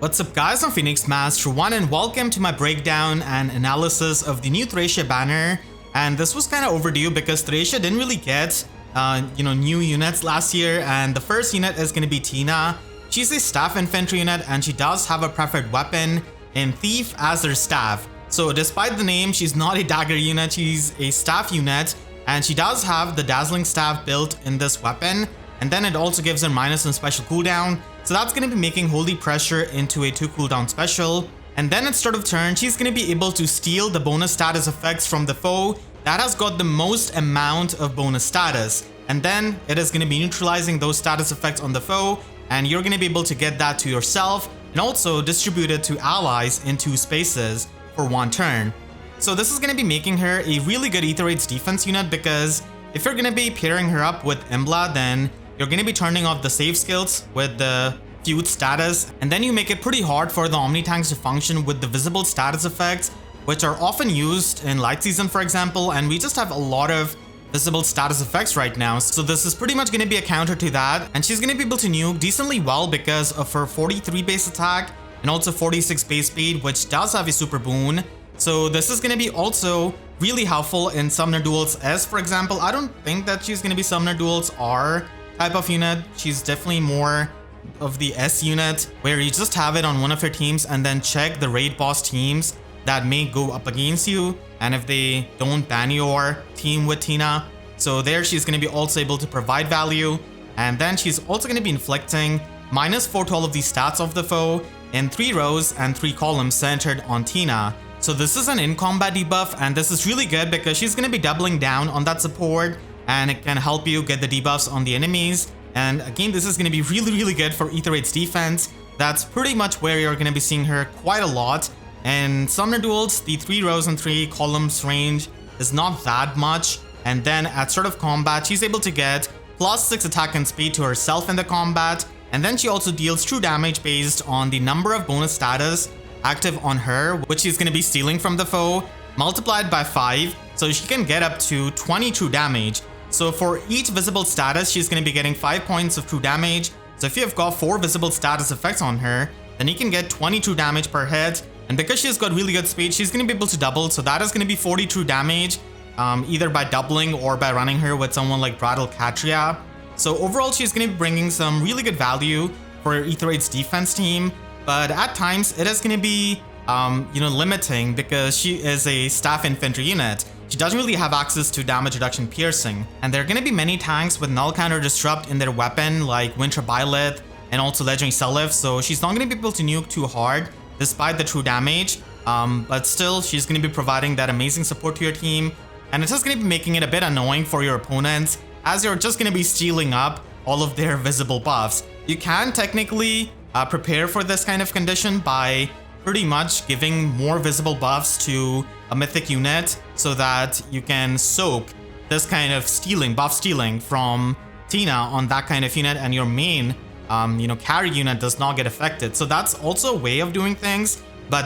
What's up guys, I'm Phoenix Master 1 and welcome to my breakdown and analysis of the new Thracia banner. And this was kind of overdue because Thracia didn't really get new units last year, and the first unit is going to be Tina. She's a staff infantry unit and she does have a preferred weapon in Thief as her staff. So despite the name, she's not a dagger unit, she's a staff unit, and she does have the dazzling staff built in this weapon, and then it also gives her minus in special cooldown. So that's going to be making Holy Pressure into a 2 cooldown special. And then at start of turn, she's going to be able to steal the bonus status effects from the foe that has got the most amount of bonus status. And then it is going to be neutralizing those status effects on the foe, and you're going to be able to get that to yourself and also distribute it to allies in 2 spaces for 1 turn. So this is going to be making her a really good Aether Raids defense unit, because if you're going to be pairing her up with Embla, then you're going to be turning off the save skills with the feud status, and then you make it pretty hard for the Omni tanks to function with the visible status effects, which are often used in Light Season, for example, and we just have a lot of visible status effects right now. So this is pretty much going to be a counter to that, and she's going to be able to nuke decently well because of her 43 base attack and also 46 base speed, which does have a super boon. So this is going to be also really helpful in Summoner Duels, as for example, I don't think that she's going to be Summoner Duels R type of unit. She's definitely more of the S unit, where you just have it on one of your teams and then check the raid boss teams that may go up against you, and if they don't ban your team with Tina. So there she's going to be also able to provide value, and then she's also going to be inflicting -4 to all of these stats of the foe in 3 rows and 3 columns centered on Tina. So this is an in-combat debuff, and this is really good because she's going to be doubling down on that support, and it can help you get the debuffs on the enemies. And again, this is going to be really good for Aether Raids defense. That's pretty much where you're going to be seeing her quite a lot. And Summoner Duels, the 3 rows and 3 columns range is not that much. And then at start of combat, she's able to get +6 attack and speed to herself in the combat. And then she also deals true damage based on the number of bonus status active on her, which she's going to be stealing from the foe, multiplied by 5. So she can get up to 20 true damage. So for each visible status, she's going to be getting 5 points of true damage. So if you have got 4 visible status effects on her, then you can get 20 true damage per hit. And because she's got really good speed, she's going to be able to double. So that is going to be 40 true damage, either by doubling or by running her with someone like Brattle Katria. So overall, she's going to be bringing some really good value for your Aether Raids defense team. But at times, it is going to be, limiting because she is a staff infantry unit. She doesn't really have access to damage reduction piercing. And there are going to be many tanks with null counter disrupt in their weapon, like Winter Byleth and also Legendary Selif. So she's not going to be able to nuke too hard despite the true damage. But still, she's going to be providing that amazing support to your team. And it's just going to be making it a bit annoying for your opponents, as you're just going to be stealing up all of their visible buffs. You can technically prepare for this kind of condition by pretty much giving more visible buffs to a mythic unit so that you can soak this kind of buff stealing from Tina on that kind of unit, and your main carry unit does not get affected. So that's also a way of doing things, but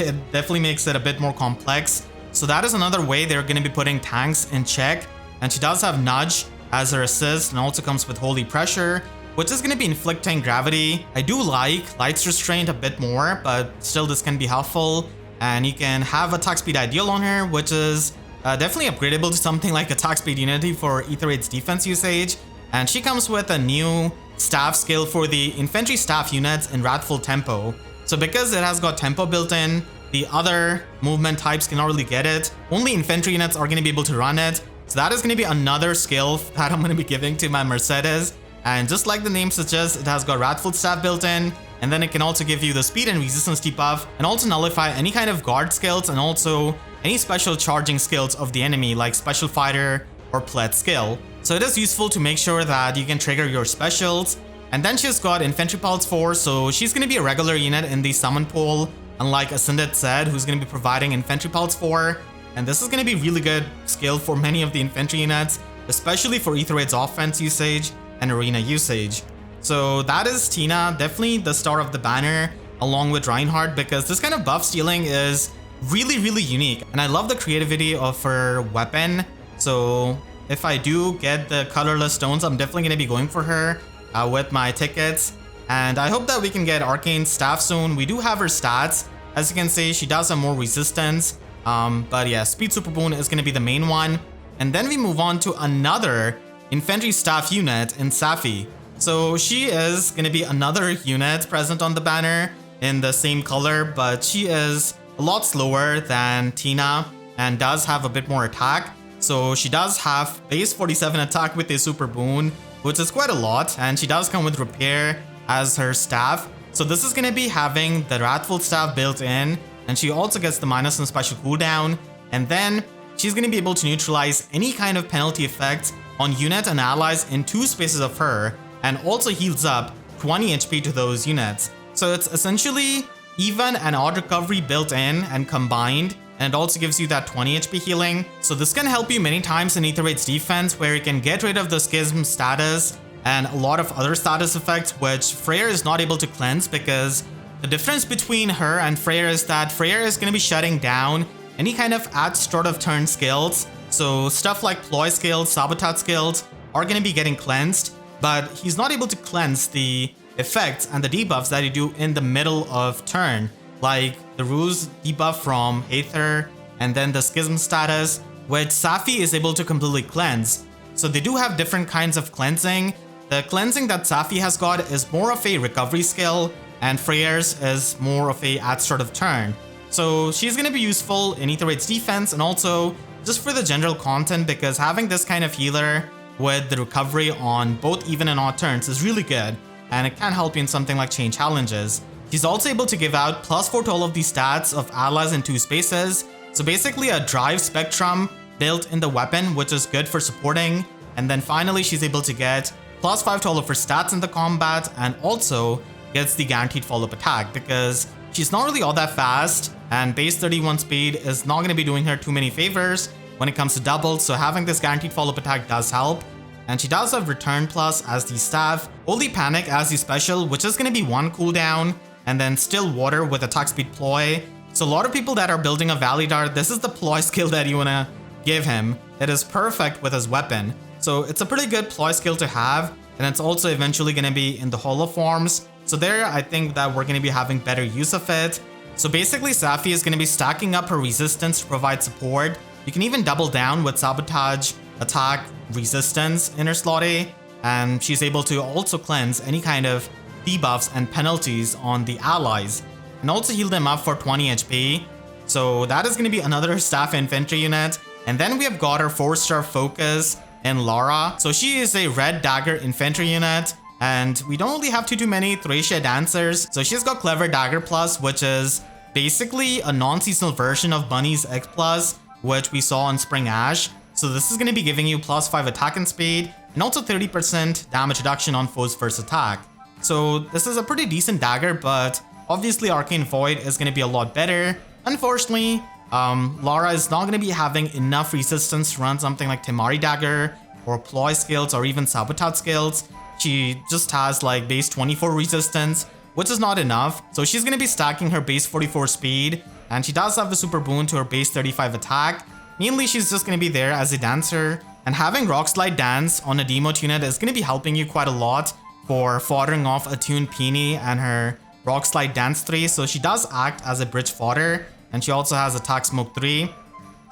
it definitely makes it a bit more complex. So that is another way they're going to be putting tanks in check. And she does have Nudge as her assist, and also comes with Holy Pressure, which is going to be inflicting gravity. I do like Light's Restraint a bit more, but still this can be helpful. And you can have Attack Speed Ideal on her, which is definitely upgradable to something like Attack Speed Unity for Aether Raids defense usage. And she comes with a new staff skill for the infantry staff units in Wrathful Tempo. So because it has got tempo built in, the other movement types cannot really get it. Only infantry units are going to be able to run it. So that is going to be another skill that I'm going to be giving to my Mercedes. And just like the name suggests, it has got Wrathful Staff built in, and then it can also give you the speed and resistance debuff, and also nullify any kind of guard skills and also any special charging skills of the enemy, like Special Fighter or Pled skill. So it is useful to make sure that you can trigger your specials. And then she's got Infantry Pulse 4, so she's going to be a regular unit in the summon pool, unlike Ascended Zed, who's going to be providing Infantry Pulse 4. And this is going to be really good skill for many of the infantry units, especially for Aether Raids offense usage and arena usage. So that is Tina, definitely the star of the banner, along with Reinhardt, because this kind of buff stealing is really unique, and I love the creativity of her weapon. So if I do get the colorless stones, I'm definitely going to be going for her with my tickets. And I hope that we can get Arcane Staff soon. We do have her stats. As you can see, she does have more resistance. But yeah, Speed Super Boon is going to be the main one. And then we move on to another Infantry Staff unit in Saffy. So she is going to be another unit present on the banner in the same color, but she is a lot slower than Tina and does have a bit more attack. So she does have base 47 attack with a Super Boon, which is quite a lot, and she does come with Repair as her staff. So this is going to be having the Wrathful Staff built in, and she also gets the minus and special cooldown, and then she's going to be able to neutralize any kind of penalty effects on unit and allies in 2 spaces of her, and also heals up 20 HP to those units. So it's essentially even and odd recovery built in and combined, and it also gives you that 20 HP healing. So this can help you many times in Aether Raids defense, where you can get rid of the Schism status and a lot of other status effects which Freyr is not able to cleanse, because the difference between her and Freyr is that Freyr is going to be shutting down any kind of at start of turn skills. So stuff like ploy skills, sabotage skills are going to be getting cleansed, but he's not able to cleanse the effects and the debuffs that you do in the middle of turn, like the Ruse debuff from Aether and then the Schism status, which Saffy is able to completely cleanse. So they do have different kinds of cleansing. The cleansing that Saffy has got is more of a recovery skill, and Freyr's is more of a at start of turn. So she's going to be useful in Aether Raids defense and also just for the general content, because having this kind of healer with the recovery on both even and odd turns is really good, and it can help you in something like chain challenges. She's also able to give out +4 to all of these stats of allies in 2 spaces. So basically a drive spectrum built in the weapon, which is good for supporting. And then finally she's able to get +5 to all of her stats in the combat, and also gets the guaranteed follow-up attack, because she's not really all that fast, and base 31 speed is not going to be doing her too many favors when it comes to doubles, so having this guaranteed follow-up attack does help. And she does have Return Plus as the staff, Holy Panic as the special, which is going to be 1 cooldown, and then Still Water with attack speed ploy. So a lot of people that are building a Valley Dart, this is the ploy skill that you want to give him. It is perfect with his weapon. So it's a pretty good ploy skill to have, and it's also eventually going to be in the holo forms. So there, I think that we're going to be having better use of it. So basically Saffy is going to be stacking up her resistance to provide support. You can even double down with sabotage, attack, resistance in her slot A, and she's able to also cleanse any kind of debuffs and penalties on the allies, and also heal them up for 20 HP. So that is going to be another staff infantry unit. And then we have got our 4-star focus in Lara. So she is a red dagger infantry unit, and we don't really have too many Thracia dancers. So she's got Clever Dagger Plus, which is basically a non-seasonal version of Bunny's X Plus, which we saw in Spring Ash. So this is going to be giving you +5 attack and speed, and also 30% damage reduction on foe's first attack. So this is a pretty decent dagger, but obviously Arcane Void is going to be a lot better. Unfortunately, Lara is not going to be having enough resistance to run something like Temari Dagger or Ploy skills or even Sabotage skills. She just has like base 24 resistance, which is not enough. So she's going to be stacking her base 44 speed, and she does have the super boon to her base 35 attack. Mainly she's just going to be there as a dancer, and having Rock Slide Dance on a demote unit is going to be helping you quite a lot for foddering off Attuned Peony and her Rock Slide Dance 3. So she does act as a bridge fodder, and she also has Attack Smoke 3.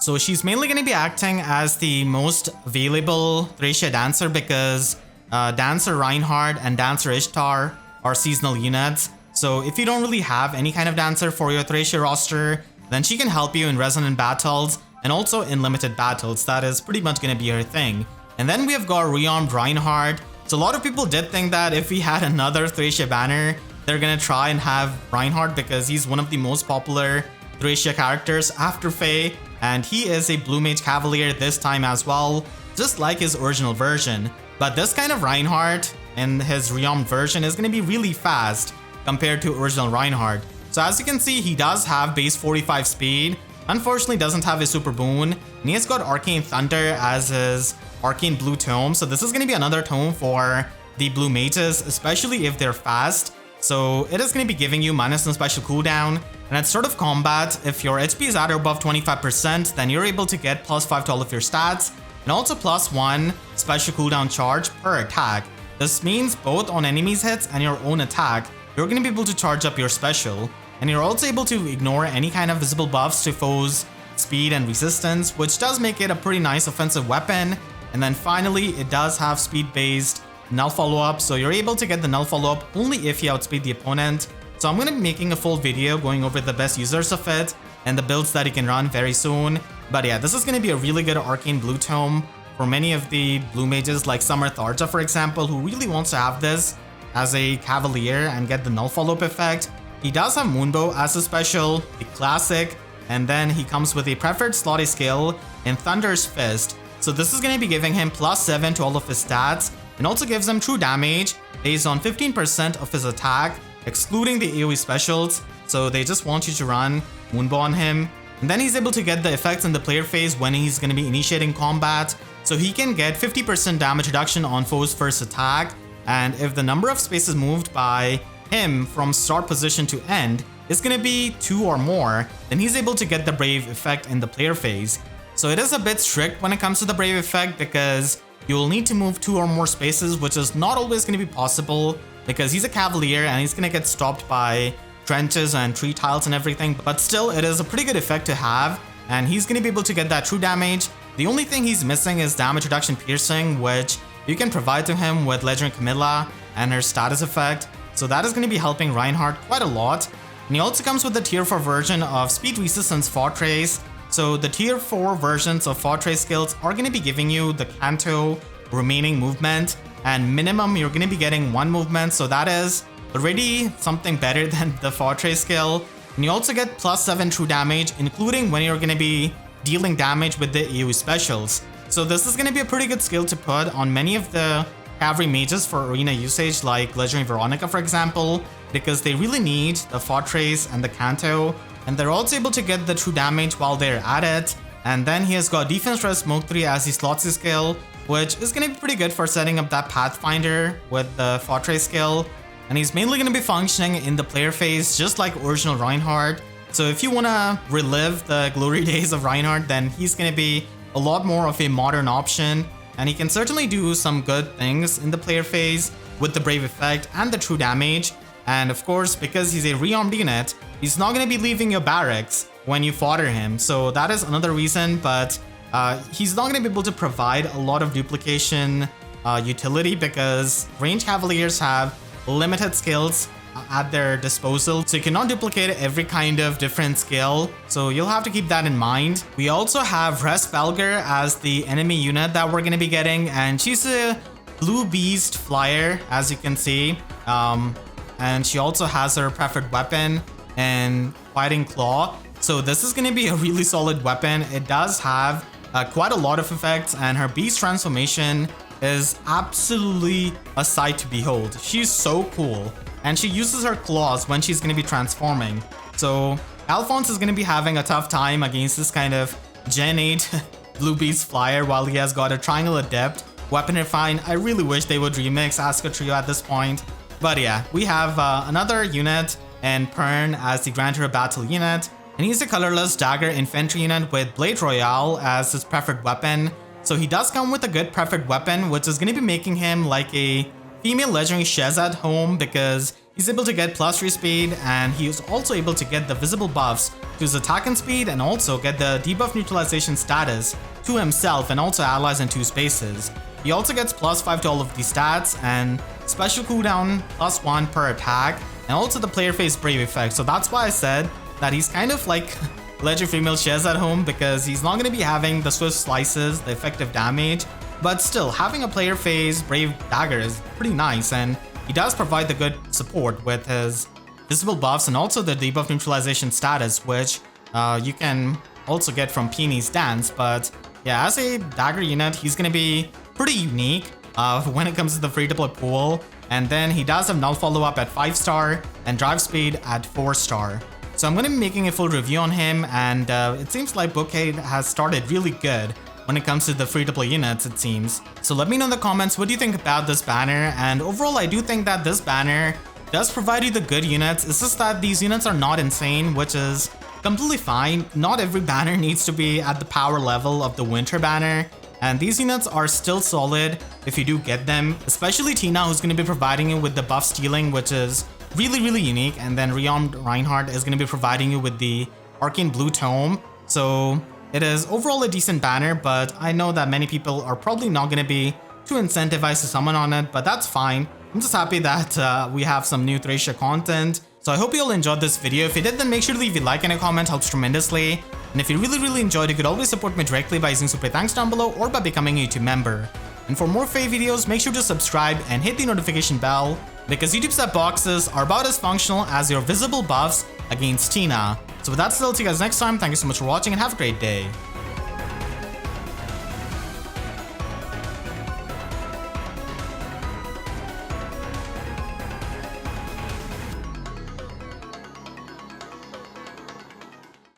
So she's mainly going to be acting as the most available Thracia dancer, because Dancer Reinhardt and Dancer Ishtar are seasonal units. So if you don't really have any kind of dancer for your Thracia roster, then she can help you in resonant battles and also in limited battles. That is pretty much going to be her thing. And then we have got Rearmed Reinhardt. So a lot of people did think that if we had another Thracia banner, they're going to try and have Reinhardt, because he's one of the most popular Thracia characters after Faye, and he is a Blue Mage Cavalier this time as well, just like his original version. But this kind of Reinhardt in his Rearmed version is going to be really fast compared to original Reinhardt. So as you can see, he does have base 45 speed, unfortunately doesn't have a super boon, and he has got Arcane Thunder as his Arcane Blue Tome. So this is going to be another tome for the Blue Mages, especially if they're fast. So it is going to be giving you minus and special cooldown, and at start of combat, if your HP is at or above 25%, then you're able to get +5 to all of your stats, and also +1 special cooldown charge per attack. This means both on enemies' hits and your own attack, you're going to be able to charge up your special. And you're also able to ignore any kind of visible buffs to foes' speed and resistance, which does make it a pretty nice offensive weapon. And then finally, it does have speed-based null follow-up, so you're able to get the null follow-up only if you outspeed the opponent. So I'm going to be making a full video going over the best users of it and the builds that you can run very soon. But yeah, this is going to be a really good arcane blue tome for many of the blue mages like Summer Thracia, for example, who really wants to have this as a Cavalier and get the null follow-up effect. He does have Moonbow as a special, the classic, and then he comes with a preferred slotty skill in Thunder's Fist. So this is going to be giving him +7 to all of his stats, and also gives him true damage based on 15% of his attack, excluding the AoE specials. So they just want you to run Moonbow on him. And then he's able to get the effects in the player phase when he's going to be initiating combat. So he can get 50% damage reduction on foe's first attack, and if the number of spaces moved by him from start position to end is going to be 2 or more, then he's able to get the Brave effect in the player phase. So it is a bit strict when it comes to the Brave effect because you will need to move 2 or more spaces, which is not always going to be possible because he's a Cavalier and he's going to get stopped by trenches and tree tiles and everything. But still, it is a pretty good effect to have, and he's going to be able to get that true damage. The only thing he's missing is damage reduction piercing, which you can provide to him with Legendary Camilla and her status effect. So that is going to be helping Reinhardt quite a lot. And he also comes with the tier 4 version of Speed Resistance Fortress. So the tier 4 versions of Fortress skills are going to be giving you the Canto remaining movement, and minimum you're going to be getting 1 movement, so that is already something better than the Fortress skill. And you also get +7 true damage, including when you're going to be dealing damage with the AoE specials. So this is going to be a pretty good skill to put on many of the cavalry mages for arena usage, like Legendary Veronica, for example, because they really need the Fortress and the Canto, and they're also able to get the true damage while they're at it. And then he has got Defense Res Smoke 3 as the slotsy skill, which is going to be pretty good for setting up that Pathfinder with the Fortress skill. And he's mainly going to be functioning in the player phase, just like original Reinhardt. So if you want to relive the glory days of Reinhardt, then he's going to be a lot more of a modern option. And he can certainly do some good things in the player phase with the Brave effect and the true damage. And of course, because he's a rearmed unit, he's not going to be leaving your barracks when you fodder him. So that is another reason, but he's not going to be able to provide a lot of duplication utility because range Cavaliers have limited skills at their disposal, so you cannot duplicate every kind of different skill, so you'll have to keep that in mind. We also have Hraesvelgr as the enemy unit that we're going to be getting, and she's a blue beast flyer, as you can see, and she also has her preferred weapon and Fighting Claw. So this is going to be a really solid weapon. It does have quite a lot of effects, and her beast transformation is absolutely a sight to behold. She's so cool, and she uses her claws when she's going to be transforming. So Alphonse is going to be having a tough time against this kind of Gen 8 Blue Beast Flyer while he has got a Triangle Adept weapon refine. I really wish they would remix Asuka Trio at this point. But yeah, we have another unit and Perne as the Grand Hero Battle unit, and he's a colorless dagger infantry unit with Blade Royale as his preferred weapon. So he does come with a good preferred weapon, which is going to be making him like a female legendary Shez at home because he's able to get +3 speed, and he is also able to get the visible buffs to his attack and speed, and also get the debuff neutralization status to himself and also allies in 2 spaces. He also gets +5 to all of these stats and special cooldown +1 per attack, and also the player phase Brave effect. So that's why I said that he's kind of like Legendary Female Shez at home, because he's not going to be having the swift slices, the effective damage, but still having a player phase Brave Dagger is pretty nice, and he does provide the good support with his visible buffs and also the debuff neutralization status, which you can also get from Peony's Dance. But yeah, as a dagger unit, he's going to be pretty unique when it comes to the free-to-play pool. And then he does have null follow-up at 5-star and drive speed at 4-star. So I'm going to be making a full review on him, and it seems like Bookade has started really good when it comes to the free-to-play units, it seems. So let me know in the comments what do you think about this banner, and overall I do think that this banner does provide you the good units. It's just that these units are not insane, which is completely fine. Not every banner needs to be at the power level of the winter banner, And these units are still solid if you do get them, especially Tina, who's going to be providing you with the buff stealing, which is really unique. And then Rearmed Reinhardt is going to be providing you with the Arcane Blue Tome. So it is overall a decent banner, but I know that many people are probably not going to be too incentivized to summon on it, but that's fine. I'm just happy that we have some new Thracia content. So I hope you all enjoyed this video. If you did, then make sure to leave a like and a comment, helps tremendously. And if you really enjoyed, you could always support me directly by using super thanks down below or by becoming a YouTube member. And for more FEH videos, make sure to subscribe and hit the notification bell, because YouTube set boxes are about as functional as your visible buffs against Tina. So with that, I'll see you guys next time. Thank you so much for watching and have a great day.